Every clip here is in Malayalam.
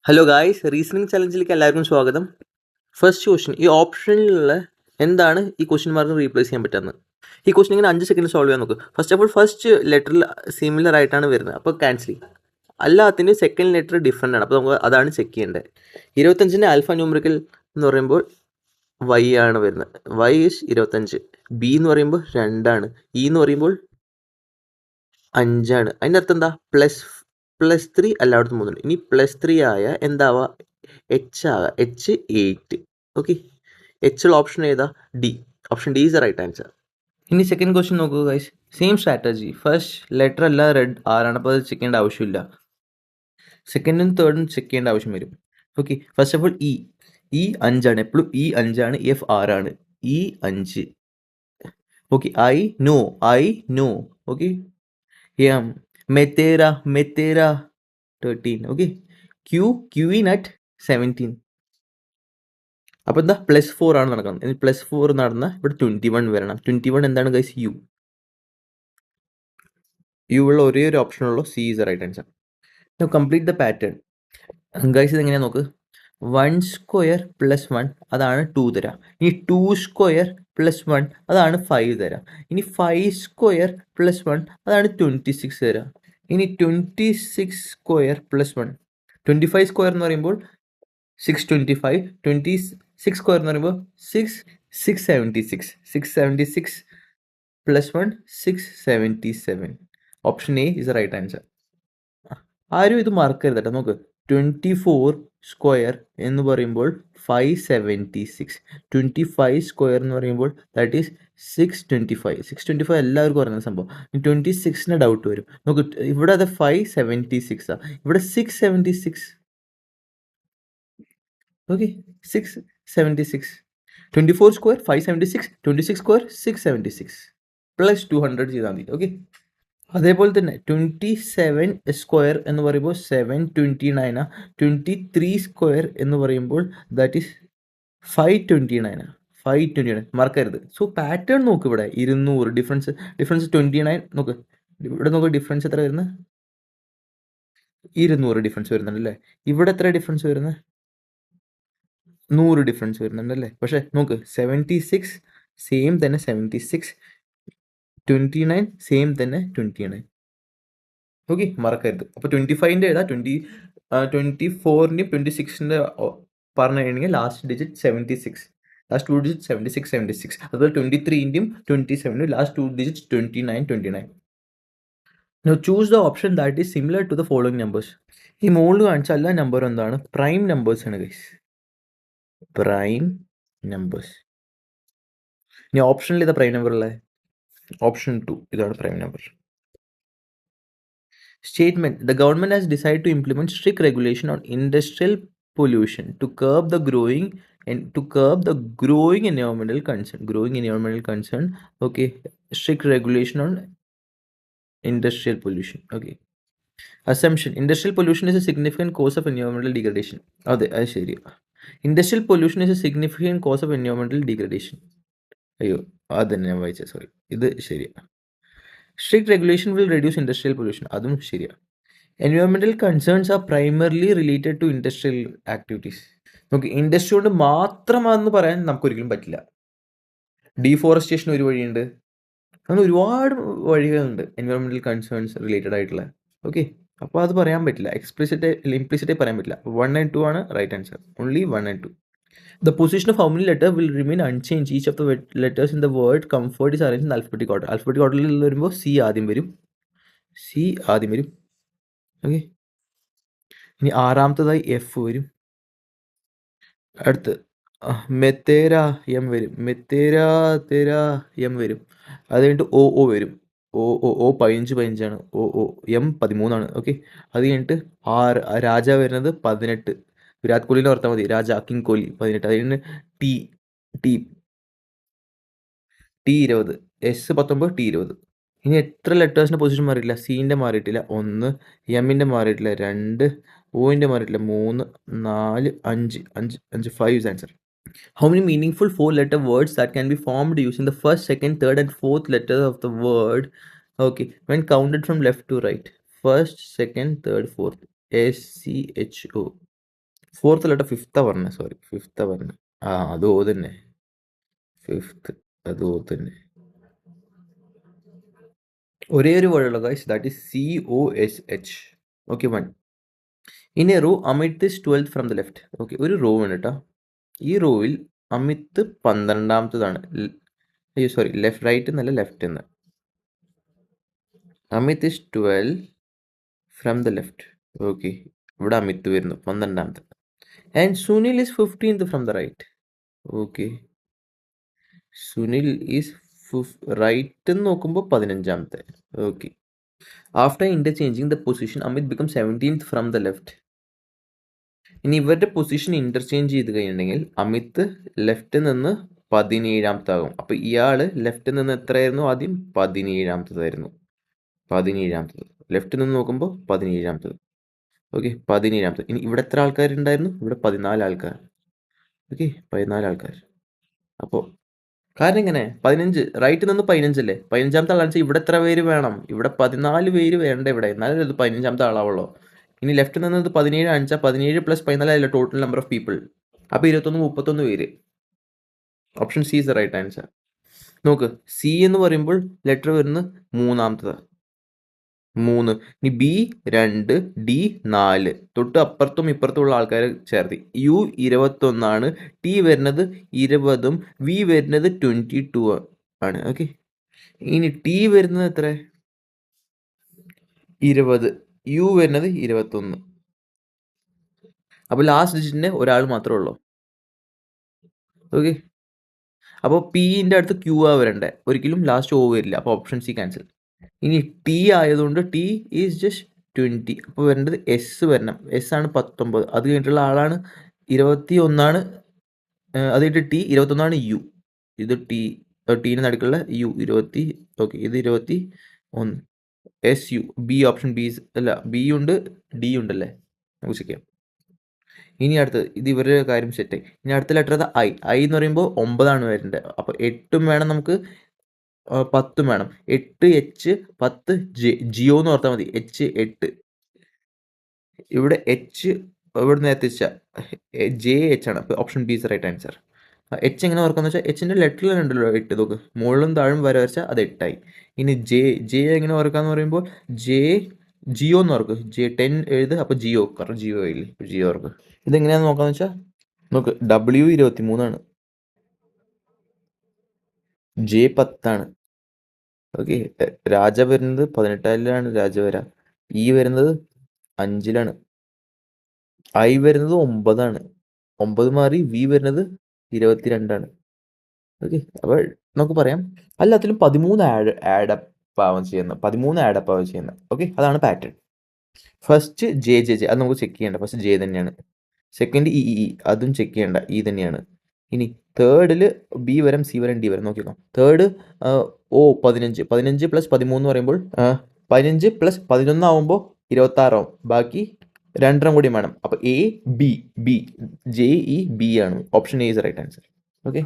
ഹലോ ഗായ്സ്, റീസണിങ് ചലഞ്ചിലേക്ക് എല്ലാവർക്കും സ്വാഗതം. ഫസ്റ്റ് ക്വസ്റ്റ്യൻ, ഈ ഓപ്ഷനിലുള്ള എന്താണ് ഈ ക്വസ്റ്റ്യൻ മാർക്ക് റീപ്ലേസ് ചെയ്യാൻ പറ്റുന്നത്? ഈ ക്വസ്റ്റ്യൻ ഇങ്ങനെ 5 സെക്കൻഡ് സോൾവ് ചെയ്യാൻ നോക്കുക. ഫസ്റ്റ് ഓഫ് ഓൾ ഫസ്റ്റ് ലെറ്ററിൽ സിമിലർ ആയിട്ടാണ് വരുന്നത്, അപ്പോൾ ക്യാൻസൽ ചെയ്യും. അല്ലാത്തതിന് സെക്കൻഡ് ലെറ്റർ ഡിഫറെൻ്റ് ആണ്, അപ്പോൾ നമുക്ക് അതാണ് ചെക്ക് ചെയ്യേണ്ടത്. 25 ആൽഫ ന്യൂമറിക്കൽ എന്ന് പറയുമ്പോൾ വൈ ആണ് വരുന്നത്. Y is 25. ബി എന്ന് പറയുമ്പോൾ 2 ആണ്. ഇ എന്ന് പറയുമ്പോൾ 5 ആണ്. അതിൻ്റെ അർത്ഥം എന്താ? +3 എല്ലായിടത്തും 3 ഉണ്ട്. ഇനി +3 ആയ എന്താവുക? എച്ച് ആവുക. എച്ച് 8. ഓക്കെ, എച്ച് ഉള്ള ഓപ്ഷൻ ഏതാ? D. Option D is the right answer. ഇനി സെക്കൻഡ് ക്വസ്റ്റ്യൻ നോക്കുക guys. Same strategy. First letter അല്ല റെഡ് ആറാണ്, അപ്പോൾ അത് ചെക്ക് ചെയ്യേണ്ട ആവശ്യമില്ല. സെക്കൻഡും തേർഡും ചെക്ക് ചെയ്യേണ്ട ആവശ്യം വരും. Okay, first of all E 5 ആണ്. എപ്പോഴും ഇ 5 ആണ്. എഫ് 6 ആണ്. E 5. Okay, I know. Okay, M മെത്തേര 13. Okay, queen at 17. അപ്പോൾ എന്താ? +4 ആണ് നടക്കുന്നത്. ഇനി +4 നടന്ന ഇവിടെ 21 വരണം. 21 എന്താണ് ഗൈസ്? യു ഉള്ള ഒരേ ഒരു ഓപ്ഷനുള്ളൂ. C is the right answer. Now complete the pattern. Guys ഇതെങ്ങനെയാണ് നോക്ക്. 1 സ്ക്വയർ + 1 അതാണ് 2 തരാം. ഇനി 2 സ്ക്വയർ + 1 അതാണ് 5 തരാം. ഇനി 5 സ്ക്വയർ + 1 അതാണ് 26 തരാം. ഇനി 26 സ്ക്വയർ + 1, 25 സ്ക്വയർ എന്ന് പറയുമ്പോൾ 625. 26 സ്ക്വയർ എന്ന് പറയുമ്പോൾ 676. 676 + 1 677. Option A is the right answer. ആരും ഇത് മറക്കരുത് കേട്ടോ. നോക്ക്, 24 സ്ക്വയർ എന്ന് പറയുമ്പോൾ 576. 25 സ്ക്വയർ എന്ന് പറയുമ്പോൾ ദാറ്റ് ഈസ് 625. 625 എല്ലാവർക്കും പറയുന്ന സംഭവം. 26ന് ഡൗട്ട് വരും. നോക്ക്, ഇവിടെ അത് 576 ആ, ഇവിടെ 676. ഓക്കെ, 676. 24 സ്ക്വയർ 576, 26 സ്ക്വയർ 676 + 200 ചെയ്താൽ മതി. ഓക്കെ, അതേപോലെ തന്നെ 27 സ്ക്വയർ എന്ന് പറയുമ്പോൾ 729 ആ. 23 സ്ക്വയർ എന്ന് പറയുമ്പോൾ ദാറ്റ് ഈസ് 529 ആ. 529 മറക്കരുത്. സോ പാറ്റേൺ നോക്ക്. ഇവിടെ 200 ഡിഫറൻസ് 29 നോക്ക്. ഇവിടെ നോക്ക്, ഡിഫറൻസ് എത്ര വരുന്നത്? 200 ഡിഫറൻസ് വരുന്നുണ്ട് അല്ലേ? ഇവിടെ എത്ര ഡിഫറൻസ് വരുന്നത്? 100 ഡിഫറൻസ് വരുന്നുണ്ട് അല്ലേ? പക്ഷേ നോക്ക്, 76 സെയിം തന്നെ 76, 29 സെയിം തന്നെ 29. ഓക്കെ, മറക്കരുത്. അപ്പോൾ 25ൻ്റെ എഴുതാം. 24ൻ്റെയും 26ൻ്റെ പറഞ്ഞു കഴിഞ്ഞാൽ ലാസ്റ്റ് ഡിജിറ്റ് 76. Last 2 digit 76. അതുപോലെ 23ൻ്റെയും 27ൻ്റെയും last 2 digit 29. Now choose the option that is similar to the following numbers. ഈ മുകളിൽ കാണിച്ച എല്ലാ നമ്പറും എന്താണ്? പ്രൈം നമ്പേഴ്സ് ആണ് ഗൈസ്. Prime numbers. ഇനി ഓപ്ഷനിൽ ഇതാ പ്രൈം നമ്പർ ഉള്ളത്. ഓപ്ഷൻ 2 ഇതാണ് prime number. Statement: The government has decided to implement strict regulation on industrial pollution to curb the growing environmental concern. Okay, strict regulation on industrial pollution. Okay. Assumption: Industrial pollution is a significant cause of environmental degradation. അതെ, അത് ശരി. Industrial pollution is a significant cause of environmental degradation. അയ്യോ, അതന്നെ ഞാൻ വായിച്ചത്, സോറി. ഇത് ശരിയാണ്. Strict regulation will reduce industrial pollution. അതും ശരിയാണ്. Environmental concerns are primarily related to industrial activities. നമുക്ക് ഇൻഡസ്ട്രി കൊണ്ട് മാത്രമാണെന്ന് പറയാൻ നമുക്കൊരിക്കലും പറ്റില്ല. ഡീഫോറസ്റ്റേഷൻ ഒരു വഴിയുണ്ട്. അങ്ങനെ ഒരുപാട് വഴികളുണ്ട് എൻവയോൺമെൻറ്റൽ കൺസേൺസ് റിലേറ്റഡ് ആയിട്ടുള്ള. ഓക്കെ, അപ്പോൾ അത് പറയാൻ പറ്റില്ല. ഇംപ്ലിസിറ്റായി പറയാൻ പറ്റില്ല. 1 and 2 ആണ് right answer. Only 1 and 2. The position of how many letters will remain unchanged? Each of the letters in the word comfort is arranged in alphabetic order. Alphabetic orderൽ വരുമ്പോൾ സി ആദ്യം വരും. ഓക്കെ, ഇനി ആറാമത്തതായി എഫ് വരും. അടുത്ത് മെത്തേര എം വരും. എം വരും. അത് കഴിഞ്ഞിട്ട് ഒ വരും. ഒ 15 ആണ്. എം 13 ആണ്. ഓക്കെ, അത് കഴിഞ്ഞിട്ട് രാജ വരുന്നത് 18. വിരാട് കോഹ്ലിനെ ഓർത്താൽ മതി. രാജ കിങ് കോഹ്ലി 18. അത് കഴിഞ്ഞ് ടി 20. S 19, T 20. ഇനി എത്ര ലെറ്റേഴ്സിൻ്റെ പൊസിഷൻ മാറിയിട്ടില്ല? സീൻ്റെ മാറിയിട്ടില്ല 1, എമ്മിൻ്റെ മാറിയിട്ടില്ല 2, ഒൻ്റെ മാറിയിട്ടില്ല 3, 4, 5. 5 is answer. How many meaningful 4-letter words that can be formed using the first, second, third and fourth letter of the word, okay, when counted from left to right? First, second, third, fourth. SCHO. Fourth letter ഫിഫ്ത്താ പറഞ്ഞത്, സോറി ഫിഫ്ത്താ പറഞ്ഞത്. അത് ഓ തന്നെ, ഫിഫ്ത്ത് അത് ഓ തന്നെ. ഒരേ ഒരു വേർഡുള്ള guys, that is COSH. Okay 1. In a row Amit is 12th from the left. Okay, ഒരു റോ ആണ് കേട്ടോ. ഈ റോയിൽ അമിത് 12ാമത്തതാണ്. അയ്യോ സോറി, ലെഫ്റ്റ് റൈറ്റ് എന്നല്ല, ലെഫ്റ്റ് എന്ന്. Amit is 12 from the left. Okay, ഇവിടെ അമിത് വരുന്നു 12ാമത്തെ. And Sunil is 15th from the right. Okay, Sunil is right എന്ന് നോക്കുമ്പോൾ 15ാമത്തെ. Okay, after interchanging the position Amit become 17th from the left. ഇനി ഇവരുടെ പൊസിഷൻ ഇന്റർചേഞ്ച് ചെയ്ത് കഴിഞ്ഞിട്ടുണ്ടെങ്കിൽ അമിത് ലെഫ്റ്റ് നിന്ന് 17ാമത്താകും. അപ്പോൾ ഇയാൾ ലെഫ്റ്റ് നിന്ന് എത്രയായിരുന്നു ആദ്യം? 17ാമത്തതായിരുന്നു. 17ാമത്തത് ലെഫ്റ്റ് നിന്ന് നോക്കുമ്പോൾ 17ാമത്തത്. ഓക്കെ, 17ാമത്തത്. ഇനി ഇവിടെ എത്ര ആൾക്കാരുണ്ടായിരുന്നു? ഇവിടെ 14 ആൾക്കാർ. ഓക്കെ, 14 ആൾക്കാർ. അപ്പോൾ കാരണം ഇങ്ങനെ 15 റൈറ്റ് നിന്ന് 15 അല്ലേ, 15ാമത്തെ ആളാണെന്ന് വെച്ചാൽ ഇവിടെ എത്ര പേര് വേണം? ഇവിടെ 14 പേര് വേണ്ട ഇവിടെ, എന്നാലും ഇത് 15ാമത്തെ ആളാവുള്ളൂ. ഇനി ലെഫ്റ്റ് നിന്ന് 17 അഞ്ചാൽ 17 + 14 ആയല്ലോ ടോട്ടൽ നമ്പർ ഓഫ് പീപ്പിൾ. അപ്പോൾ 31 പേര്. Option C is the right answer. നോക്ക്, സി എന്ന് പറയുമ്പോൾ ലെറ്റർ വരുന്നത് 3ാമത്തത്, 3. ഇനി B 2, D 4. തൊട്ട് അപ്പുറത്തും ഇപ്പുറത്തുമുള്ള ആൾക്കാർ ചേർത്ത് U 21 T വരുന്നത് 20 V വരുന്നത് 22 ആണ്. ഓക്കെ, ഇനി T വരുന്നത് എത്ര? 20, U വരുന്നത് 21. അപ്പോൾ ലാസ്റ്റ് ഡിജിറ്റിൻ്റെ ഒരാൾ മാത്രമേ ഉള്ളൂ. ഓക്കെ, അപ്പോൾ Pൻ്റെ അടുത്ത് Q വരണ്ടേ, ഒരിക്കലും ലാസ്റ്റ് O വരില്ല. അപ്പോൾ ഓപ്ഷൻ സി ക്യാൻസൽ. ഇനി T ആയതുകൊണ്ട് T ഈസ് ജസ്റ്റ് 20. അപ്പോൾ വരേണ്ടത് S വരണം. S ആണ് 19. അത് കഴിഞ്ഞിട്ടുള്ള ആളാണ് 21. അത് കഴിഞ്ഞിട്ട് T 21 U. ഇത് ടീന് നടുക്കുള്ള U 20. ഓക്കെ, ഇത് 21. SU. B ഓപ്ഷൻ B അല്ല, B ഉണ്ട് D ഉണ്ടല്ലേ, നമുക്ക് ചെക്ക് ചെയ്യാം. ഇനി അടുത്തത്, ഇത് ഇവരുടെ കാര്യം സെറ്റ്. ഇനി അടുത്ത ലെറ്റർ I എന്ന് പറയുമ്പോൾ 9 വരേണ്ടത്. അപ്പോൾ 8 വേണം നമുക്ക്, 10 വേണം. 8H 10 ജിയോ എന്ന് ഓർത്താൽ മതി. H 8. ഇവിടെ H ഇവിടെ നേരത്തെ JH ആണ്. അപ്പോൾ option B is right answer. H എങ്ങനെ ഓർക്കാന്ന് വെച്ചാൽ Hൻ്റെ ലെറ്ററിൽ ഉണ്ടല്ലോ 8. നോക്ക്, മുകളിലും താഴും വരെ വരച്ചാൽ അത് 8 ആയി. ഇനി J എങ്ങനെ ഓർക്കാന്ന് പറയുമ്പോൾ ജിയോ എന്ന് ഓർക്ക്. J10 എഴുത്, അപ്പോൾ ജിയോ, കാരണം ജിയോ ആയില്ലേ, ജിയോ ഓർക്ക്. ഇതെങ്ങനെയാണെന്ന് നോക്കാന്ന് വെച്ചാൽ നോക്ക്, W 23 J 10. ഓക്കെ, രാജ വരുന്നത് 18 രാജ വര. E വരുന്നത് 5 I വരുന്നത് 9. 9 മാറി V വരുന്നത് 22. ഓക്കെ, അപ്പോൾ നമുക്ക് പറയാം എല്ലാത്തിലും 13 ആഡപ്പ് ആവാൻ ചെയ്യുന്നത്. ഓക്കെ, അതാണ് പാറ്റേൺ. ഫസ്റ്റ് J അത് നമുക്ക് ചെക്ക് ചെയ്യേണ്ട. ഫസ്റ്റ് J തന്നെയാണ്. സെക്കൻഡ് E അതും ചെക്ക് ചെയ്യേണ്ട, E തന്നെയാണ്. ഇനി തേർഡിൽ B വരം, C വരം, D വരം. നോക്കിക്കോ, തേർഡ് O 15 + 13 എന്ന് പറയുമ്പോൾ 15 + 11 ആവുമ്പോൾ 26 ആവും. ബാക്കി 2 കൂടി വേണം. അപ്പോൾ JEB ആണ്. Option A is right answer. Okay,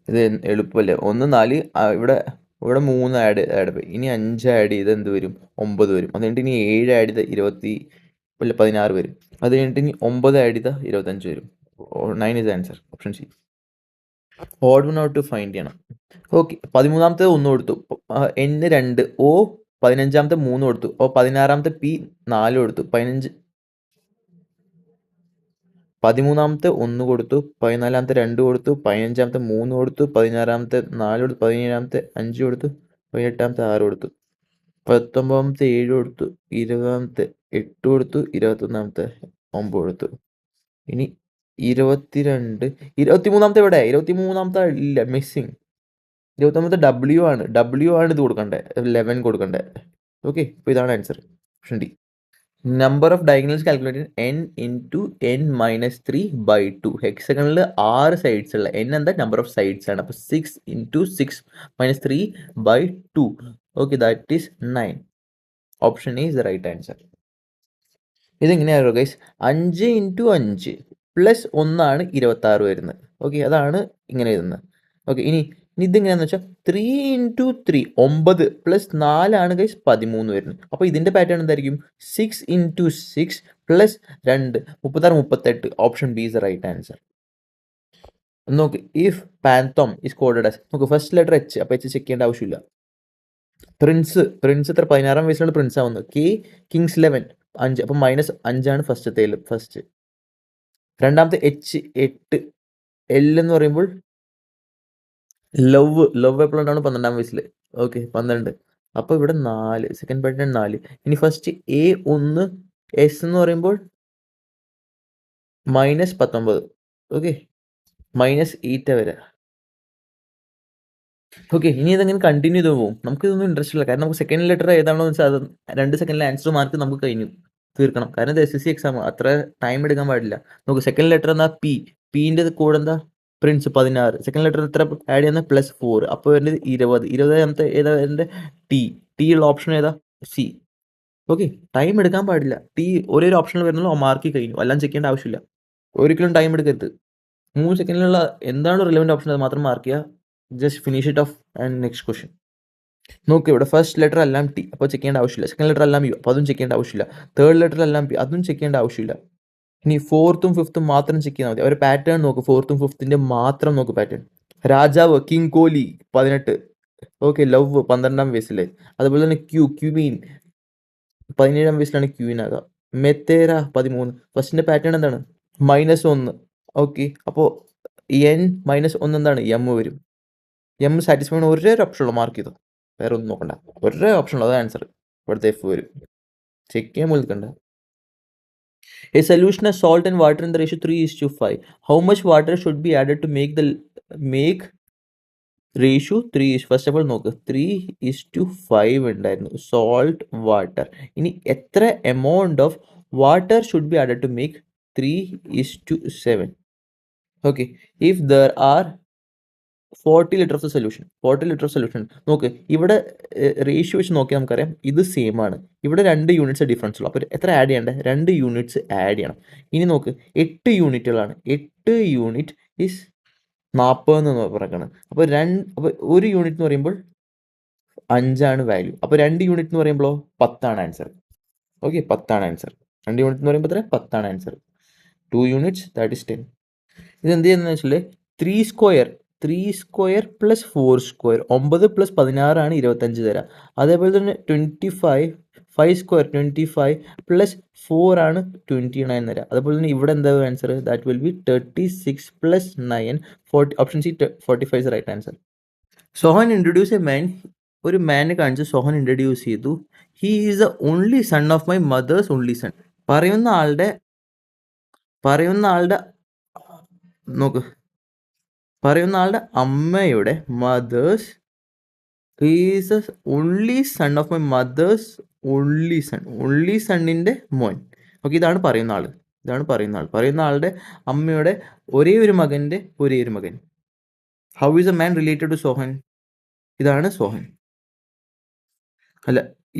ഇത് എളുപ്പമല്ലേ. 1 4, ഇവിടെ 3 ആഡ് പോയി. ഇനി 5 ആഡ് ചെയ്ത് എന്ത് വരും? 9 വരും. അത് കഴിഞ്ഞിട്ട് ഇനി 7 ആഡ് ചെയ്ത് 16 വരും. അത് കഴിഞ്ഞിട്ട് ഇനി 9 ആഡ് ചെയ്താൽ 25 വരും. 9 is answer. Option C. Odd one out to find ചെയ്യണം. ഓക്കെ, 13ാമത്തെ 1 കൊടുത്തു, N 2, O 15ാമത്തെ 3 കൊടുത്തു, അപ്പോൾ 16ാമത്തെ P 4 കൊടുത്തു, 13ാമത്തെ 1 കൊടുത്തു, 14ാമത്തെ 2 കൊടുത്തു, 15ാമത്തെ 3 കൊടുത്തു, 16ാമത്തെ 4 കൊടുത്തു, 17ാമത്തെ 5 കൊടുത്തു, 18ാമത്തെ 6 കൊടുത്തു, 19ാമത്തെ 7 കൊടുത്തു, 20ാമത്തെ 8 കൊടുത്തു, 21ാമത്തെ 9 കൊടുത്തു. ഇനി 22, 23ാമത്തെ എവിടെ? 23ാമത്തെ ഇല്ല, മിസ്സിങ്. 23ാമത്തെ W ആണ് ഇത് കൊടുക്കണ്ടേ, 11 കൊടുക്കണ്ടേ. ഓക്കെ, അപ്പോൾ ഇതാണ് answer. Option D. Number of diagonals calculated N × N - 3/2. ഹെക്സഗണിൽ 6 സൈഡ്സ് ഉള്ള N എന്താ നമ്പർ ഓഫ് സൈഡ്സ് ആണ്. അപ്പോൾ 6 × 6 - 3/2. Okay, that is 9. Option A is the right answer. ഇതെങ്ങനെയാണോ ഗൈസ്? 5 × 5 + 1 26 വരുന്നത്. ഓക്കെ, അതാണ് ഇങ്ങനെ എഴുതുന്നത്. ഓക്കെ, ഇനി ഇതെങ്ങനെയാണെന്ന് വെച്ചാൽ 3 × 3 9 + 4 ഗൈസ് 13 വരുന്നത്. അപ്പോൾ ഇതിൻ്റെ പാറ്റേൺ എന്തായിരിക്കും? 6 × 6 plus 2 36 38. Option B is the right answer. നോക്ക്, if phantom is coded as, നോക്ക് ഫസ്റ്റ് ലെറ്റർ എച്ച്, അപ്പോൾ എച്ച് ചെക്ക് ചെയ്യേണ്ട ആവശ്യമില്ല. പ്രിൻസ് എത്ര 16-ാം വയസ്സിലാണ് പ്രിൻസ് ആവുന്നത്. കിങ്സ് 11 5, അപ്പം -5 ഫസ്റ്റ്. രണ്ടാമത്തെ എച്ച് 8, എൽ എന്ന് പറയുമ്പോൾ ലവ് എപ്പോഴാണ് 12-ാം വയസ്സിൽ. ഓക്കെ 12. അപ്പോൾ ഇവിടെ 4, സെക്കൻഡ് പാറ്റേൺ 4. ഇനി ഫസ്റ്റ് എ 1, എസ് എന്ന് പറയുമ്പോൾ -19. ഓക്കെ -8 വരെ. ഓക്കെ, ഇനി ഇതെങ്ങനെ കണ്ടിന്യൂ ചെയ്ത് പോകും, നമുക്ക് ഇതൊന്നും ഇൻട്രസ്റ്റ് ഇല്ല. കാരണം നമുക്ക് സെക്കൻഡ് ലെറ്റർ ഏതാണോ വെച്ചാൽ അത് 2 സെക്കൻഡിൽ ആൻസർ മാർക്ക് നമുക്ക് കഴിഞ്ഞു തീർക്കണം. കാരണം ഇത് SSC എക്സാം, അത്ര ടൈം എടുക്കാൻ പാടില്ല. നമുക്ക് സെക്കൻഡ് ലെറ്റർ എന്താ പീൻ്റെ കൂടെ എന്താ പ്രിൻസ് 16. സെക്കൻഡ് ലെറ്റർ എത്ര ആഡ് ചെയ്യുന്ന +4, അപ്പോൾ വരുന്നത് 20. 20 ഏതാ എൻ്റെ ടി ഉള്ള ഓപ്ഷൻ ഏതാ? സി. ഓക്കെ, ടൈം എടുക്കാൻ പാടില്ല. ഒരേ ഒരു ഓപ്ഷനിൽ വരുന്നുള്ളൂ, മാർക്ക് കഴിഞ്ഞു. എല്ലാം ചെക്ക് ചെയ്യേണ്ട ആവശ്യമില്ല. ഒരിക്കലും ടൈം എടുക്കരുത്. 3 സെക്കൻഡിലുള്ള എന്താണ് റിലവൻറ്റ് ഓപ്ഷൻ അത് മാത്രം മാർക്ക് ചെയ്യുക. Just finish it off and next question. നോക്ക്, ഇവിടെ ഫസ്റ്റ് ലെറ്റർ എല്ലാം ടി, അപ്പോൾ ചെക്ക് ചെയ്യേണ്ട ആവശ്യമില്ല. സെക്കൻഡ് ലെറ്റർ എല്ലാം യു, അപ്പോൾ അതും ചെക്ക് ചെയ്യേണ്ട ആവശ്യമില്ല. തേർഡ് ലെറ്റർ എല്ലാം പി, അതും ചെക്ക് ചെയ്യേണ്ട ആവശ്യമില്ല. ഇനി 4th ഉം 5th ഉം മാത്രം ചെക്ക് ചെയ്താൽ മതി. ഒരു പാറ്റേൺ നോക്ക്, 4th ഉം 5th മാത്രം നോക്ക് പാറ്റേൺ. രാജാവ് കിങ് കോഹ്ലി 18. ഓക്കെ, ലവ് 12-ാം വയസ്സിൽ. അതുപോലെ തന്നെ ക്യൂമീൻ 17-ാം വയസ്സിലാണ് ക്യൂൻ ആകുക. മെത്തേര 13. ഫസ്റ്റിൻ്റെ പാറ്റേൺ എന്താണ്? -1. ഓക്കെ, അപ്പോൾ എൻ -1 എന്താണ്? എം വരും. എം സാറ്റിസ്ഫൈ ചെയ്യുന്ന ഒരേ ഒരു ഓപ്ഷൻ ഉള്ളൂ, മാർക്ക് ചെയ്തോ. വേറെ ഒന്നും നോക്കണ്ട, ഒരേ ഓപ്ഷൻ ഉള്ളൂ, അത് ആൻസർ. ഇവിടുത്തെ എഫ് വരും. ചെക്ക് ചെയ്യാൻ പോലിക്കണ്ട. A solution of salt and water in the ratio 3:5. How much water should be added to make ratio 3? First of all നോക്ക്, 3:5 ഉണ്ടായിരുന്നു salt water. ഇനി എത്ര amount of water should be added to make 3:7? Okay, if there are 40 litre of solution, 40 litre of solution. നോക്ക്, ഇവിടെ റേഷ്യോ വെച്ച് നോക്കിയാൽ നമുക്കറിയാം ഇത് സെയിം ആണ്. ഇവിടെ 2 യൂണിറ്റ്സ് ഡിഫറൻസ് ഉള്ളൂ. അപ്പോൾ എത്ര ആഡ് ചെയ്യേണ്ടത്? 2 യൂണിറ്റ്സ് ആഡ് ചെയ്യണം. ഇനി നോക്ക്, 8 യൂണിറ്റുകളാണ്. 8 യൂണിറ്റ് ഈസ് 40 എന്ന് പറയുന്നത്. അപ്പോൾ 1 യൂണിറ്റ് എന്ന് പറയുമ്പോൾ 5 വാല്യൂ. അപ്പോൾ 2 യൂണിറ്റ് എന്ന് പറയുമ്പോഴോ 10 ആൻസർ. Okay, 10 answer. 2 യൂണിറ്റ് എന്ന് പറയുമ്പോൾ 10 ആൻസർ. 2 units that is 10. ഇത് എന്ത് ചെയ്യുന്നതെന്ന് വെച്ചാൽ 3 സ്ക്വയർ + 4 സ്ക്വയർ 9 + 16 25 തരാം. അതേപോലെ തന്നെ 5 സ്ക്വയർ 25 + 4 29 തരാം. അതുപോലെ തന്നെ ഇവിടെ എന്താ answer? That will be 36 + 9 40. Option C 45 is right answer. Sohan introduce ഒരു മാനെ കാണിച്ച് സോഹൻ ഇൻട്രൊഡ്യൂസ് ചെയ്തു. He is the only son of my mother's only son. പറയുന്ന ആളുടെ അമ്മയുടെ mother's is only son of my mother's only സണ്ണിൻ്റെ മോൻ. ഓക്കെ, ഇതാണ് പറയുന്ന ആൾ. പറയുന്ന ആളുടെ അമ്മയുടെ ഒരേ ഒരു മകൻ്റെ ഒരേ ഒരു മകൻ. How is a man related to Sohan? ഇതാണ് സോഹൻ.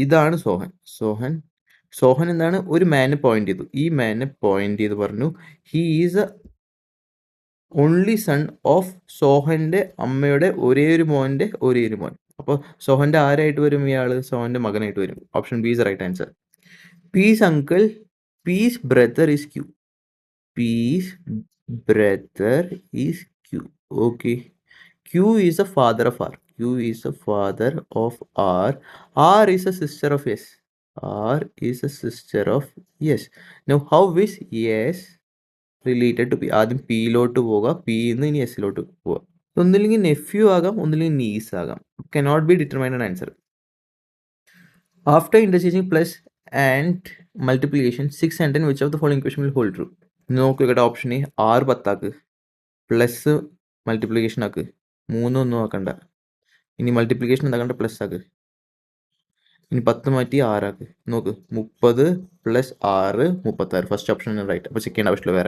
ഇതാണ് സോഹൻ എന്താണ്? ഒരു മാനെ പോയിന്റ് ചെയ്തു. ഈ മാനെ പോയിന്റ് ചെയ്ത് പറഞ്ഞു he is a only son of സോഹൻ്റെ അമ്മയുടെ ഒരേ ഒരു മോൻ്റെ ഒരേ ഒരു മോൻ. അപ്പോൾ സോഹൻ്റെ ആരായിട്ട് വരും? ഇയാൾ സോഹൻ്റെ മകനായിട്ട് വരും. Option B is right answer. P's uncle, P's brother is Q. P's brother is Q. Okay, Q is a father of R. Q is a father of R. R is a sister of S. R is a sister of yes. Now how is S related to P? ആദ്യം പിയിലോട്ട് പോവുക, പിന്ന് ഇനി എസിലോട്ട് പോവുക. ഒന്നില്ലെങ്കിൽ നെഫ്യൂ ആകാം, ഒന്നില്ലെങ്കിൽ നീസ് ആകാം. Cannot be determined answer. After interchanging plus and multiplication 6 and 10 which of the following equation will hold true? നോക്കുക, ഓപ്ഷൻ എ 6 10 പ്ലസ് മൾട്ടിപ്ലിക്കേഷൻ ആക്ക്, 3 ഒന്നും ആക്കണ്ട. ഇനി മൾട്ടിപ്ലിക്കേഷൻ എന്താക്കണ്ട? പ്ലസ് ആക്ക്. ഇനി 10 മാറ്റി 6 ആക്ക്. നോക്ക്, 30 + 6 36. First option right. അപ്പോൾ ചെക്ക് ചെയ്യേണ്ട ആവശ്യമില്ല വേറെ.